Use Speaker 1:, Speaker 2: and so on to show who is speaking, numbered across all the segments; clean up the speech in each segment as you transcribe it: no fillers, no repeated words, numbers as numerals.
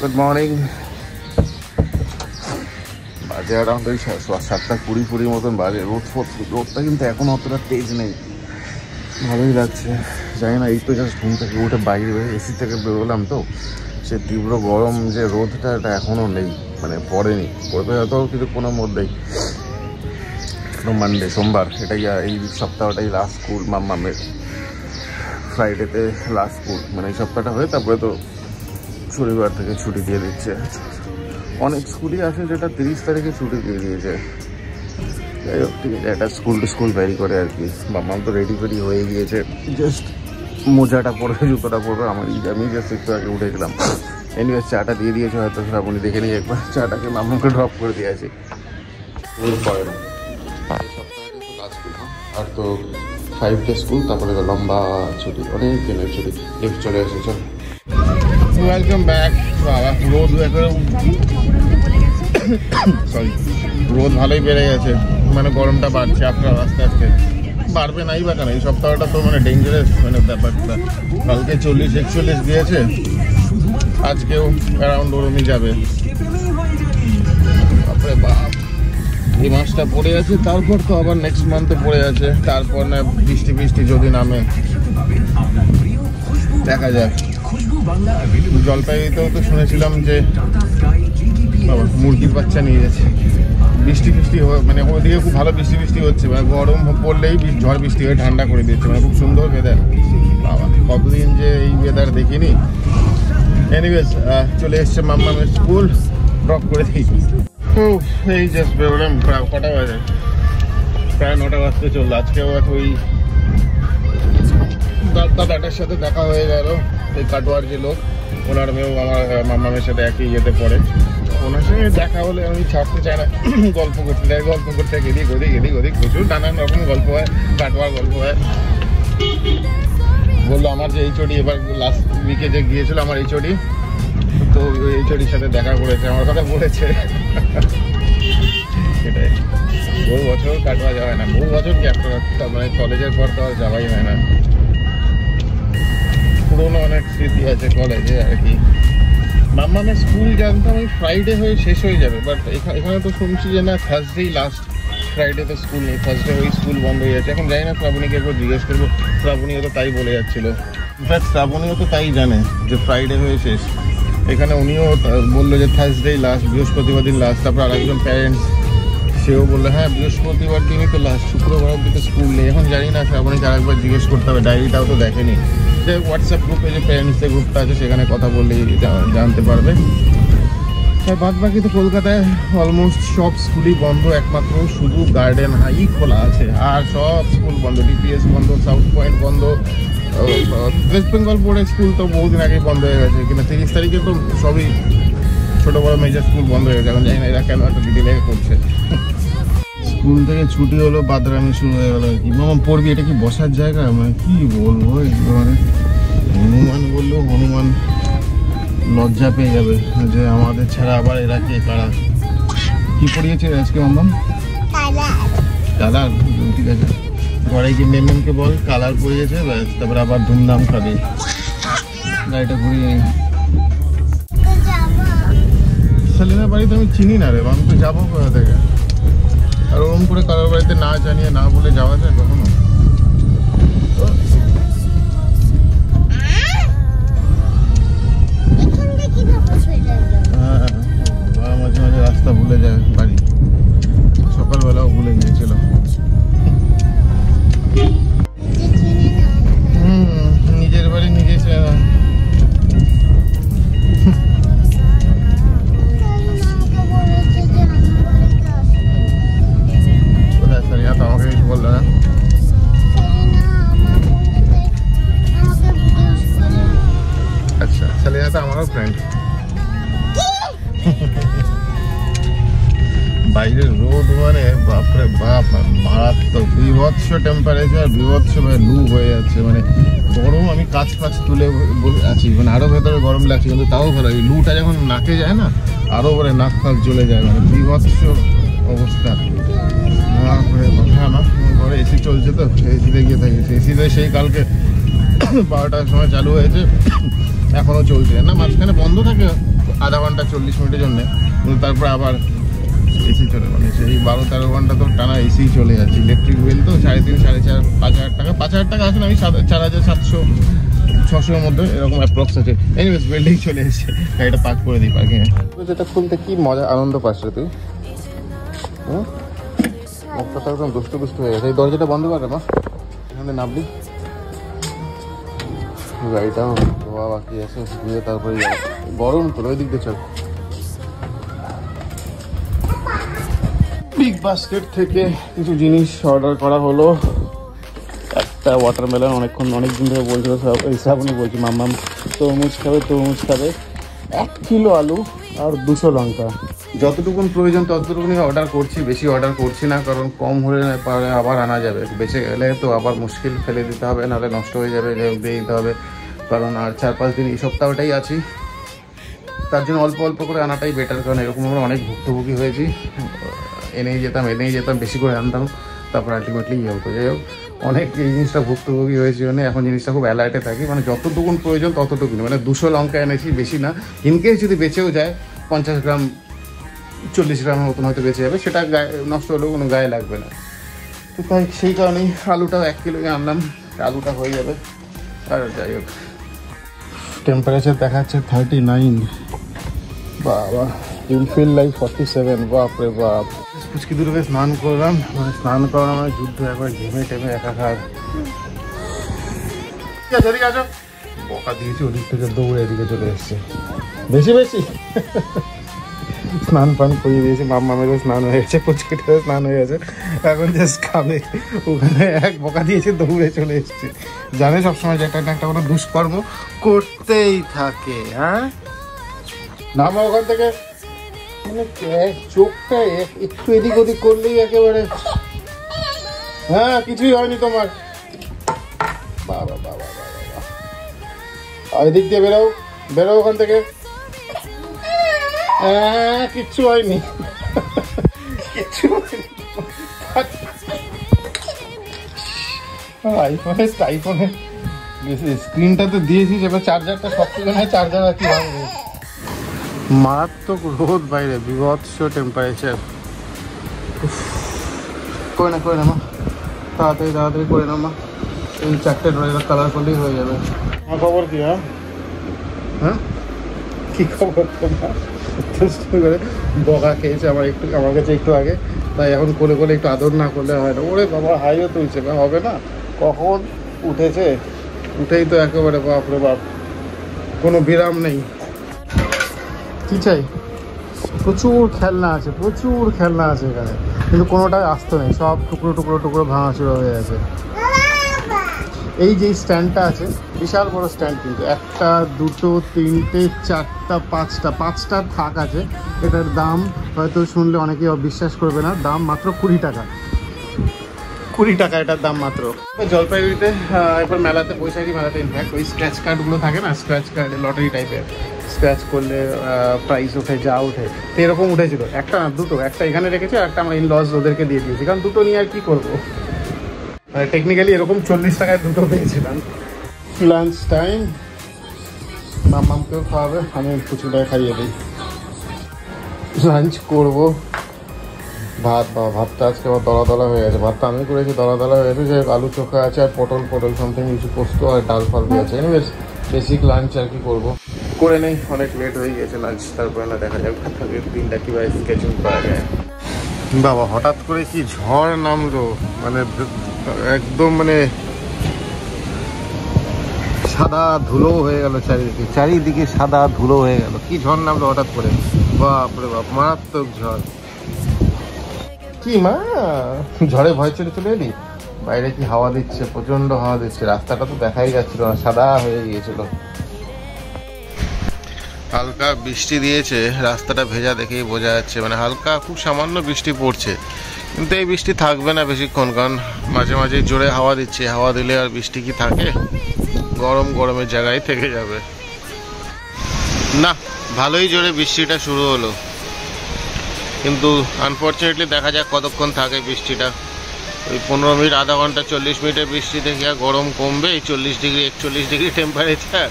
Speaker 1: Good morning. বাজে around ওই 7:20 মতন বাজে। রোদটা কিন্তু এখন অতটা তেজ নেই, ভালোই লাগছে। জানি না, এই তো জাস্ট ঘুম থেকে উঠে বাইরে এসি থেকে বেরোলাম, তো সে তীব্র গরম যে রোদটা এটা এখনও নেই, মানে পড়েনি, পড়বে হয়তো কিছুক্ষণের মধ্যেই। মানডে সোমবার, এটাই এই সপ্তাহটাই লাস্ট স্কুল মাম্মামের। ফ্রাইডেতে লাস্ট স্কুল, মানে এই সপ্তাহটা হয়ে তারপরে তো শনিবার থেকে ছুটি দিয়ে দিচ্ছে। অনেক স্কুলই আছে যেটা 30 তারিখে ছুটি দিয়ে দিয়েছে। যাই হোক, ঠিক আছে, এটা স্কুল টু স্কুল ভ্যারি করে আর কি। মাম্মাম তো রেডি ফেডি হয়ে গিয়েছে, জাস্ট মোজাটা পরবে, জুতোটা পরবে। আমি জাস্ট একটু আগে উঠে গেলাম। এনিওয়েজ চাটা দিয়ে দিয়েছে হয়তো, আপনি দেখে নিয়ে একবার চাটাকে মাম্মাকে ড্রপ করে দিয়েছে। পরে না, লাস্ট স্কুল, আর তো 5 ডে স্কুল, তারপরে লম্বা ছুটি, অনেক দিনের ছুটি। লিফট চলে এসেছে। Welcome back. বাবা, রোদ সরি, রোদ ভালোই বেড়ে গেছে, মানে গরমটা বাড়ছে আপনার আস্তে আস্তে। বাড়বে নাই বা কেন, এই সপ্তাহটা তো মানে ডেঞ্জারাস, মানে ব্যাপারটা। কালকে 40-41 দিয়েছে, আজকেও অ্যারাউন্ড ওরমই যাবে। তারপরে বাপ, এই মাসটা পড়ে আছে, তারপর তো আবার নেক্সট মান্থে পড়ে আছে। তারপর না বৃষ্টি যদি নামে, দেখা যায়। জলপাইগুড়িতেও তো শুনেছিলাম যে বাবা মুরগির বাচ্চা নিয়ে যাচ্ছে। বৃষ্টি মানে ওইদিকে খুব ভালো বৃষ্টি হচ্ছে, মানে গরম পড়লেই ঝড় বৃষ্টি হয়ে ঠান্ডা করে দিচ্ছে, মানে খুব সুন্দর ওয়েদার। বাবা, কতদিন যে এই ওয়েদার দেখিনি। এনিওয়েজ, চলে এসছে মাম্মামের স্কুল, ড্রপ করে দিয়েছি। ও এই জাস্ট বেরোলাম। কটা বাজে? প্রায় 9টা বাজতে চললো। আজকেও ওই দাদাটার সাথে দেখা হয়ে গেল, এই কাটোয়ার যে লোক, ওনার মেয়েও আমার মাম্মামের সাথে একই ইয়েতে পড়ে। ওনার সঙ্গে দেখা হলে আমি ছাড়তে চাই না, গল্প করতে এদিক ওদিক প্রচুর নানান রকম গল্প হয়, কাটোয়ার গল্প হয়। বললো আমার যে এইচওডি, এবার লাস্ট উইকে যে গিয়েছিল আমার এইচওডি, তো ওই এইচওডির সাথে দেখা করেছে, আমার কথা বলেছে। সেটাই, বহু বছর কাটোয়া যাওয়া হয় না, বহু বছর গ্যাপ, মানে কলেজের পর তো আর যাওয়াই হয় না। পুরোনো অনেক স্মৃতি আছে কলেজে আর কি। মাম্মামের স্কুল জানতাম ওই ফ্রাইডে হয়ে শেষ হয়ে যাবে, বাট এখানে তো শুনছি যে না, থার্সডেই লাস্ট। ফ্রাইডে তো স্কুল নেই, থার্সডে ওই স্কুল বন্ধ হয়ে যাচ্ছে। এখন জানি না, শ্রাবণীকে একবার জিজ্ঞেস করবো। শ্রাবণীও তো তাই বলে যাচ্ছিল, ইনফ্যাক্ট শ্রাবণীও তো তাই জানে যে ফ্রাইডে হয়ে শেষ। এখানে উনিও বললো যে থার্সডেই লাস্ট, বৃহস্পতিবার দিন লাস্ট। তারপর আরেকজন প্যারেন্টস, সেও বললো হ্যাঁ বৃহস্পতিবার দিনই তো লাস্ট, শুক্রবার অব্দি তো স্কুল নেই। এখন জানি না, শ্রাবণীকে আরেকবার জিজ্ঞেস করতে হবে, ডায়েরিটাও তো দেখেনি। যে হোয়াটসঅ্যাপ গ্রুপে যে প্যারেন্টসদের গ্রুপটা আছে, সেখানে কথা বললেই জানতে পারবে। তাই বাদ বাকি তো কলকাতায় অলমোস্ট সব স্কুলই বন্ধ, একমাত্র শুধু গার্ডেন হাই খোলা আছে, আর সব স্কুল বন্ধ। ডিপিএস বন্ধ, সাউথ পয়েন্ট বন্ধ, ওয়েস্ট বেঙ্গল বোর্ডের স্কুল তো বহুদিন আগেই বন্ধ হয়ে গেছে। কিন্তু 30 তারিখে তো সবই ছোটো বড়ো মেজর স্কুল বন্ধ হয়ে গেছে। এখন জানি না এরা কেন একটা ডিলে করছে। স্কুল থেকে ছুটি হলো, বাদরামি শুরু হয়ে গেলো। মামা পড়বি, এটা কি বসার জায়গা? মানে কি বলবো, মানে হনুমান বললেও হনুমান লজ্জা পেয়ে যাবে যে আমাদের ছাড়া আবার এরা কে কারা। কি পড়িয়েছে আজকে মাম্মাম? কালার। ঠিক আছে, ঘরে গিয়ে মেমকে বল কালার পড়িয়েছে, ব্যাস, তারপরে আবার ধুমধাম খাবে। গাড়িটা ঘুরিয়ে সেলিনার বাড়িতে আমি চিনি না রে, আমি তো যাবো কোথা থেকে? আর ওরকম করে কারোর বাড়িতে না জানিয়ে না বলে যাওয়া যায় কখনো? হ্যাঁ, মাঝে মাঝে রাস্তা ভুলে যায় বাড়ি। সকালবেলাও ভুলে গিয়েছিল। নিজের বাড়ি নিজে চেনা। আমাকে কিছু বললো না। আচ্ছা, সেলিনা তো আমারও ফ্রেন্ড। বাইরের রোদ মানে বাপরে বাপ, মারাত্মক, বিভৎস টেম্পারেচার, বিভৎস লু হয়ে যাচ্ছে। মানে গরম, আমি কাজ তুলে আছি, মানে আরো ভেতরে গরম লাগছে, কিন্তু তাও ভালো। এই লুটা যখন নাকে যায় না, আরো মানে নাক ফাক জ্বলে যায়, মানে বিভৎস অবস্থা। হ্যাঁ, আমার ঘরে এসি চলছে, তো এসিতে গিয়ে থাকি। এসিতে সেই কালকে 12টার সময় চালু হয়েছে, এখনো চলছে না, মাঝখানে বন্ধ থাকে, 1/2 আধা ঘন্টা 40 মিনিটের জন্য, কিন্তু তারপরে আবার এসি চলে, মানে সেই 12-13 ঘন্টা তো টানা এসি চলে যাচ্ছে। ইলেকট্রিক বিল তো 3,500, 4,500, 5,000 টাকা, 5,000 টাকা আছে না, আমি 4,700-600 মধ্যে এরকম অ্যাপ্রক্স আছে। এনিওয়েজ বিল্ডিং চলে এসেছে, গাড়িটা পার্ক করে দিই পার্কিংয়ে। যেটা খুলতে কি মজা আনন্দ পাচ্ছে তুই, মুখটা একদম দুষ্টু দুষ্টু হয়ে গেছে। এই দরজাটা বন্ধ করে মা, এখানে নামলি গাড়িটাও ধোয়া বাকি আছে, ধুয়ে তারপরে গরম তো ওই দিক দিয়ে চল। বিগ বাস্কেট থেকে কিছু জিনিস অর্ডার করা হলো। একটা ওয়াটারমেলন, অনেক দিন ধরে বলছিল, এই শ্রাবণী বলছি মাম্মাম তরমুজ খাবে, 1 কিলো আলু আর 200 লঙ্কা। যতটুকুন প্রয়োজন ততটুকুনি অর্ডার করছি, বেশি অর্ডার করছি না, কারণ কম হলে পারে আবার আনা যাবে, বেঁচে গেলে তো আবার মুশকিল, ফেলে দিতে হবে, নাহলে নষ্ট হয়ে যাবে, দিয়ে দিতে হবে, কারণ আর 4-5 দিন এই সপ্তাহটাই আছি, তার জন্য অল্প অল্প করে আনাটাই বেটার। কারণ এরকম আমরা অনেক ভুক্তভোগী হয়েছি, এনেই যেতাম বেশি করে আনতাম, তারপর আলটিমেটলি ইয়ে হতো। যাই হোক, অনেক এই জিনিসটা ভুক্তভোগী হয়েছে, মানে এখন জিনিসটা খুব অ্যালার্টে থাকি, মানে যতটুকুন প্রয়োজন ততটুকুনি, মানে 200 লঙ্কা এনেছি, বেশি না। ইনকেস যদি বেঁচেও যায় 50 গ্রাম 40 গ্রামের মতন হয়তো বেঁচে যাবে, সেটা গায়ে নষ্ট হলেও কোনো গায়ে লাগবে না। তো তাই সেই কারণেই আলুটাও 1 কিলোই আনলাম, আলুটা হয়ে যাবে। আর যাই হোক, টেম্পারেচার দেখাচ্ছে 39, বাবা, ইউল ফিল লাইক 47, বাপরে বাপ। পুচকি দুটোকে স্নান করলাম, মানে স্নান করানো মানে যুদ্ধ, একবার ঘেমে টেমে একাকার। এদিকে আসো, বকা দিয়েছি, ওদিক থেকে দৌড়ে এদিকে চলে এসছে, বেশি স্নান পান করিয়ে দিয়েছি, মামেরও স্নান হয়ে গেছে, পুচকিটারও স্নান হয়ে গেছে, এখন জাস্ট খাবে। ওখানে এক বকা দিয়েছে, দৌড়ে চলে এসছে। জানে সবসময় যে একটা না একটা কোনো দুষ্কর্ম করতেই থাকে। হ্যাঁ, নামা ওখান থেকে, মানে চোখটা একটু এদিক ওদিক করলেই একেবারে, হ্যাঁ কিছুই হয়নি তোমার, বাবা বাবা বাবা। এদিক দিয়ে বেরো ওখান থেকে, কিচ্ছু হয়নি, কিচ্ছু হয়নি। আইফোনে স্ক্রিনটা তো দিয়েছিস, এবার চার্জারটা শক্ত জানায়, চার্জার আর কি ভাঙবে। মারাত্মক রোদ বাইরে, বিভৎস টেম্পারেচার। করে না মা, তাড়াতাড়ি করে না মা, এই 4টে ড্রয়ের কালার করলেই হয়ে যাবে। আমার খবর কি? হ্যাঁ কি খবর তোমার? করে বকা খেয়েছে আমার কাছে একটু আগে, তাই এখন কোলে একটু আদর না করলে হয় না। ওরে বাবা, হাইও তুলছে, হবে না, কখন উঠেছে, উঠেই তো একেবারে বাপরে বাপ, কোনো বিরাম নেই। কি চাই? প্রচুর খেলনা আছে এখানে, কিন্তু কোনোটাই আস্ত নেই, সব টুকরো ভাঙাচুরো হয়ে আছে। এই যে স্ট্যান্ডটা আছে, বিশাল বড় স্ট্যান্ড, কিন্তু 1, 2, 3, 4, 5টা থাক আছে। এটার দাম হয়তো শুনলে অনেকেই অবিশ্বাস করবে না, দাম মাত্র 20 টাকা। 20 টাকা এটার দাম মাত্র। জলপাইগুড়িতে একবার মেলাতে বৈশাখী মেলাতে ইনফ্যাক্ট ওই স্ক্র্যাচ কার্ডগুলো থাকে না, স্ক্র্যাচ কার্ড লটারি টাইপের, স্ক্র্যাচ করলে প্রাইস ওঠে, যা ওঠে, তো এরকম উঠেছিল। একটা না দুটো, একটা এখানে রেখেছি আর একটা আমার ইনলস ওদেরকে দিয়ে দিয়েছি, কারণ দুটো নিয়ে আর কি করবো, মানে টেকনিক্যালি এরকম 40 টাকায় দুটো পেয়েছিলাম। লাঞ্চ টাইম, মামামকেও খাওয়াবে, আমি পুচুটায় খাইয়ে দিই। লাঞ্চ করবো, ভাতটা আজকে আবার দলা হয়ে গেছে, ভাতটা আমি করেছি, দলা হয়ে গেছে, যে আলু চোখা আছে আর পটল সামথিং কিছু পোস্ত আর ডাল ফাল দিয়ে আছে। এনিওয়েজ বেসিক লাঞ্চ আর কি করবো, করে নেই, অনেক লেট হয়ে গেছে লাঞ্চ, তারপরে না দেখা যাক দিনটা কীভাবে স্কেচিং করা যায়। বাবা, হঠাৎ করে কি ঝড় নামলো, মানে একদম মানে সাদা ধুলো হয়ে গেল, চারিদিকে সাদা ধুলো হয়ে গেল। কি ঝড় নামলো হঠাৎ করে, বাপরে বাপ, মারাত্মক ঝড়। কি মা, ঝড়ে ভয় চলে এলি? বাইরে কি হাওয়া দিচ্ছে, প্রচন্ড হাওয়া দিচ্ছে, রাস্তাটা তো দেখাই যাচ্ছিল না, সাদা হয়ে গিয়েছিল। হালকা বৃষ্টি দিয়েছে, রাস্তাটা ভেজা দেখেই বোঝা যাচ্ছে, মানে হালকা খুব সামান্য বৃষ্টি পড়ছে, কিন্তু এই বৃষ্টি থাকবে না বেশিক্ষণ, কারণ মাঝে মাঝে জোরে হাওয়া দিচ্ছে, হাওয়া দিলে আর বৃষ্টি কি থাকে, গরমের জায়গায় থেকে যাবে না। ভালোই জোরে বৃষ্টিটা শুরু হলো, কিন্তু আনফর্চুনেটলি দেখা যাক কতক্ষণ থাকে বৃষ্টিটা। ওই 15 মিনিট, আধা ঘন্টা, 40 মিনিটের বৃষ্টি দেখে আর গরম কমবে? এই 40 ডিগ্রি 41 ডিগ্রি টেম্পারেচার,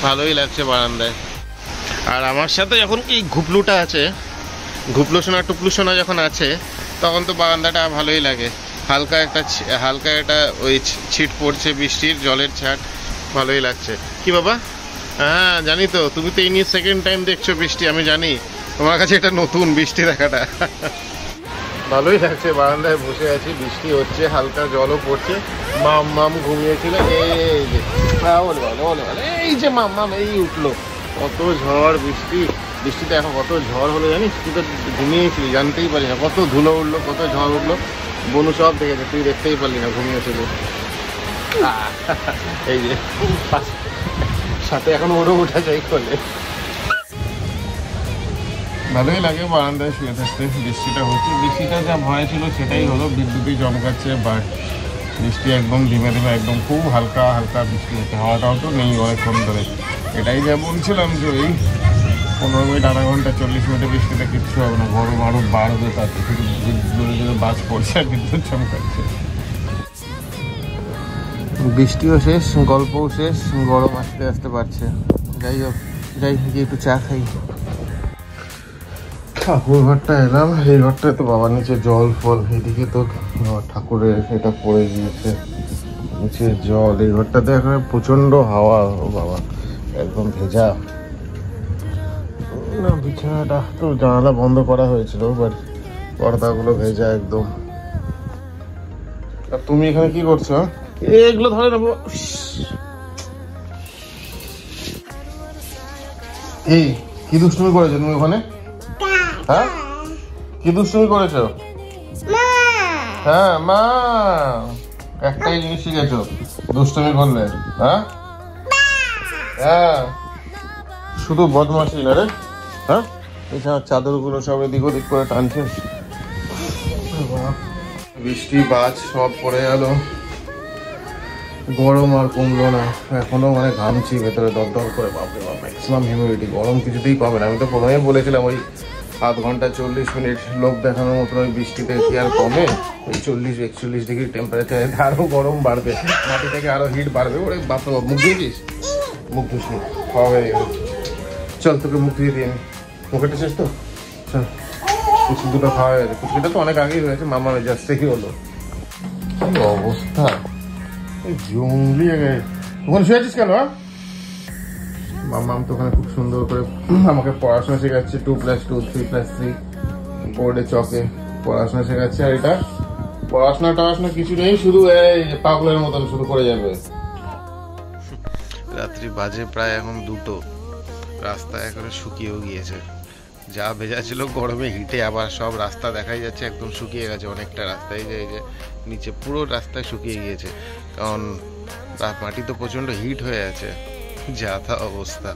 Speaker 1: ভালোই লাগছে বারান্দায়। আর আমার সাথে যখন কি ঘুপলুটা আছে, ঘুপলু সোনা টুপলু সোনা যখন আছে, তখন তো বারান্দাটা ভালোই লাগে। হালকা একটা ওই ছিট পড়ছে, বৃষ্টির জলের ছাট, ভালোই লাগছে। কি বাবা? হ্যাঁ জানি তো, তুমি তো এই নিয়ে সেকেন্ড টাইম দেখছো বৃষ্টি, আমি জানি তোমার কাছে এটা নতুন বৃষ্টি দেখাটা। ভালোই লাগছে, বারান্দায় বসে আছি, বৃষ্টি হচ্ছে, হালকা জলও পড়ছে। মাম ঘুমিয়েছিল, এই যে এই যে মাম এই উঠলো। কত ঝড় বৃষ্টিতে এখন কত ঝড় হলো জানিস? তুই তো ঘুমিয়েছিলি, জানতেই পারি না, কত ধুলো উঠলো, কত ঝড় উঠলো। বনু সব দেখেছে, তুই দেখতেই পারলি না, ঘুমিয়েছিল। এই যে সাথে এখন ওরও উঠা যাই করলে। ভালোই লাগে বারান্দায় শুয়ে থাকতে। বৃষ্টিটা হচ্ছে, বৃষ্টিটা যা ভয় ছিল সেটাই হলো, বিদ্যুৎই চমকাচ্ছে। বাট বৃষ্টি একদম ধীমে একদম খুব হালকা বৃষ্টি হচ্ছে, হাওয়াটাও তো নেই অনেকক্ষণ ধরে। এটাই যা বলছিলাম যে ওই 15 মিনিট, আধা ঘন্টা, 40 মিনিটে বৃষ্টিতে কিচ্ছু হবে না, গরম আরও বাড়বে। তার থেকে জোরে বাজ পড়ছে আর বিদ্যুৎ চমকাচ্ছে। বৃষ্টিও শেষ, গল্পও শেষ, গরম আস্তে আস্তে বাড়ছে। যাই গিয়ে একটু চা খাই। ঠাকুর ঘরটা এলাম, এই ঘরটায় তো বাবার নিচে জল ফল, এদিকে তো ঠাকুরের এটা পড়ে গিয়েছে, নিচে জল। এই ঘরটাতে এখন প্রচন্ড হাওয়া, ও বাবা একদম ভেজা। না বিছানাটা তো জানালা বন্ধ করা হয়েছিল, বাট পর্দাগুলো ভেজা একদম। আর তুমি এখানে কি করছো? এগুলো ধরে নেবো। এই কি দুষ্টুমি করেছো তুমি ওখানে? হ্যাঁ কি দুষ্টুমি করেছো? হ্যাঁ মা, একটাই জিনিস শিখেছো, দুষ্টুমি করলে। হ্যাঁ হ্যাঁ শুধু বদমাশি না রে। হ্যাঁ এছাড়া চাদরগুলো সব এদিক ওদিক করে টানছিস। বৃষ্টি বাজ সব পড়ে গেল, গরম আর কমলো না, এখনো মানে ঘামছি ভেতরে দরদর করে। বাপরে বাপ, ম্যাক্সিমাম হিউমিডিটি, গরম কিছুতেই পাবে না। আমি তো প্রথমেই বলেছিলাম ওই আধ ঘন্টা 40 মিনিট লোক দেখানোর মতন ওই বৃষ্টিতে কি আর কমে? ওই 40-41 ডিগ্রি টেম্পারেচারে আরো গরম বাড়বে, মাটি থেকে আরো হিট বাড়বে। ওরে বাপরে বাপ, মুখ দিয়েছিস? মুখ ধুসনি, খাওয়া হয়ে গেল। চল তোকে মুখ দিয়ে দিই আমি, মুখেটা শেষ তো, চল। কুচি দুটো খাওয়া হয়ে গেছে, কুচিটা তো অনেক আগেই হয়েছে, মামা জাস্ট কি হলো। কি অবস্থা, জঙ্গলি ওখানে শুয়েছিস কেন? মাম্মাম তো ওখানে খুব সুন্দর করে আমাকে পড়াশোনা শেখাচ্ছে, 2+2 3+3 বোর্ডে চকে পড়াশোনা শেখাচ্ছে। আর এটা পড়াশোনা কিছু নেই, শুধু এই পাগলের মতন শুরু করে যাবে। রাত্রি বাজে প্রায় এখন 2টো, রাস্তা এখন শুকিয়েও গিয়েছে। যা ভেজা ছিল গরমে হিটে, আবার সব রাস্তা দেখাই যাচ্ছে একদম শুকিয়ে গেছে। অনেকটা রাস্তায় এই যে নিচে পুরো রাস্তায় শুকিয়ে গিয়েছে, কারণ মাটি তো প্রচন্ড হিট হয়ে আছে, যা তা অবস্থা।